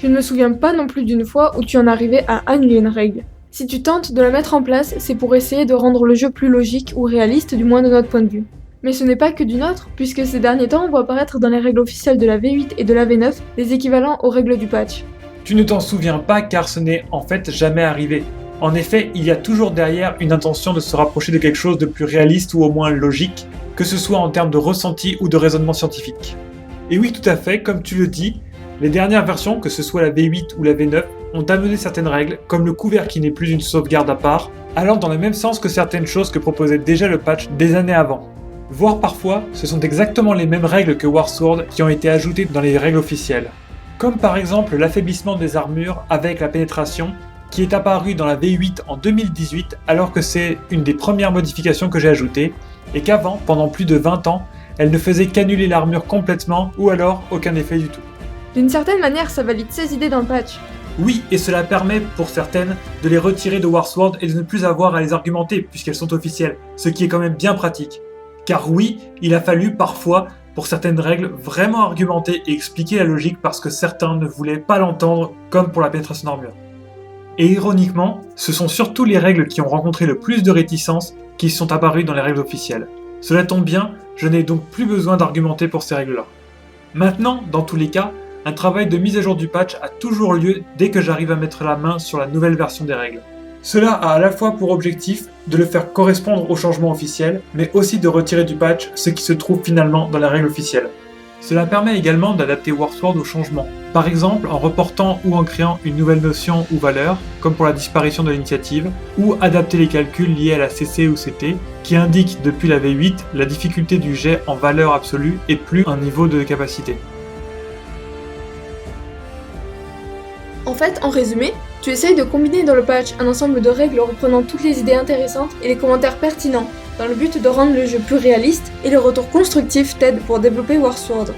Je ne me souviens pas non plus d'une fois où tu en arrivais à annuler une règle. Si tu tentes de la mettre en place, c'est pour essayer de rendre le jeu plus logique ou réaliste, du moins de notre point de vue. Mais ce n'est pas que du nôtre, puisque ces derniers temps on voit apparaître dans les règles officielles de la V8 et de la V9 des équivalents aux règles du patch. Tu ne t'en souviens pas car ce n'est en fait jamais arrivé. En effet, il y a toujours derrière une intention de se rapprocher de quelque chose de plus réaliste ou au moins logique, que ce soit en termes de ressenti ou de raisonnement scientifique. Et oui, tout à fait, comme tu le dis, les dernières versions, que ce soit la V8 ou la V9, ont amené certaines règles, comme le couvert qui n'est plus une sauvegarde à part, allant dans le même sens que certaines choses que proposait déjà le patch des années avant. Voire parfois, ce sont exactement les mêmes règles que Warsword qui ont été ajoutées dans les règles officielles. Comme par exemple l'affaiblissement des armures avec la pénétration, qui est apparu dans la V8 en 2018 alors que c'est une des premières modifications que j'ai ajoutées, et qu'avant, pendant plus de 20 ans, elle ne faisait qu'annuler l'armure complètement ou alors aucun effet du tout. D'une certaine manière, ça valide ces idées dans le patch. Oui, et cela permet pour certaines de les retirer de Warsword et de ne plus avoir à les argumenter puisqu'elles sont officielles, ce qui est quand même bien pratique. Car oui, il a fallu parfois, pour certaines règles, vraiment argumenter et expliquer la logique parce que certains ne voulaient pas l'entendre, comme pour la pénétration d'armure. Et ironiquement, ce sont surtout les règles qui ont rencontré le plus de réticences qui sont apparues dans les règles officielles. Cela tombe bien, je n'ai donc plus besoin d'argumenter pour ces règles-là. Maintenant, dans tous les cas, un travail de mise à jour du patch a toujours lieu dès que j'arrive à mettre la main sur la nouvelle version des règles. Cela a à la fois pour objectif de le faire correspondre aux changements officiels, mais aussi de retirer du patch ce qui se trouve finalement dans la règle officielle. Cela permet également d'adapter Warsword aux changements, par exemple en reportant ou en créant une nouvelle notion ou valeur, comme pour la disparition de l'initiative, ou adapter les calculs liés à la CC ou CT, qui indiquent depuis la V8 la difficulté du jet en valeur absolue et plus un niveau de capacité. En fait, en résumé, tu essayes de combiner dans le patch un ensemble de règles reprenant toutes les idées intéressantes et les commentaires pertinents, dans le but de rendre le jeu plus réaliste, et le retour constructif t'aide pour développer Warsword.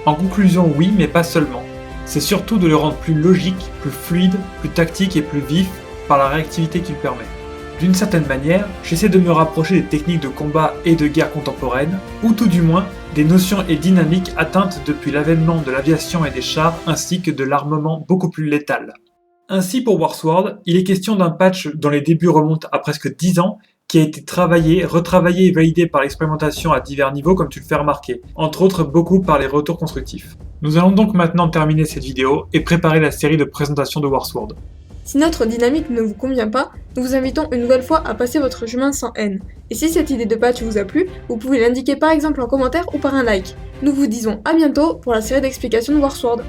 En conclusion, oui, mais pas seulement. C'est surtout de le rendre plus logique, plus fluide, plus tactique et plus vif par la réactivité qu'il permet. D'une certaine manière, j'essaie de me rapprocher des techniques de combat et de guerre contemporaines, ou tout du moins des notions et dynamiques atteintes depuis l'avènement de l'aviation et des chars ainsi que de l'armement beaucoup plus létal. Ainsi pour Warsword, il est question d'un patch dont les débuts remontent à presque 10 ans, qui a été travaillé, retravaillé et validé par l'expérimentation à divers niveaux comme tu le fais remarquer, entre autres beaucoup par les retours constructifs. Nous allons donc maintenant terminer cette vidéo et préparer la série de présentation de Warsword. Si notre dynamique ne vous convient pas, nous vous invitons une nouvelle fois à passer votre chemin sans haine. Et si cette idée de patch vous a plu, vous pouvez l'indiquer par exemple en commentaire ou par un like. Nous vous disons à bientôt pour la série d'explications de Warsword.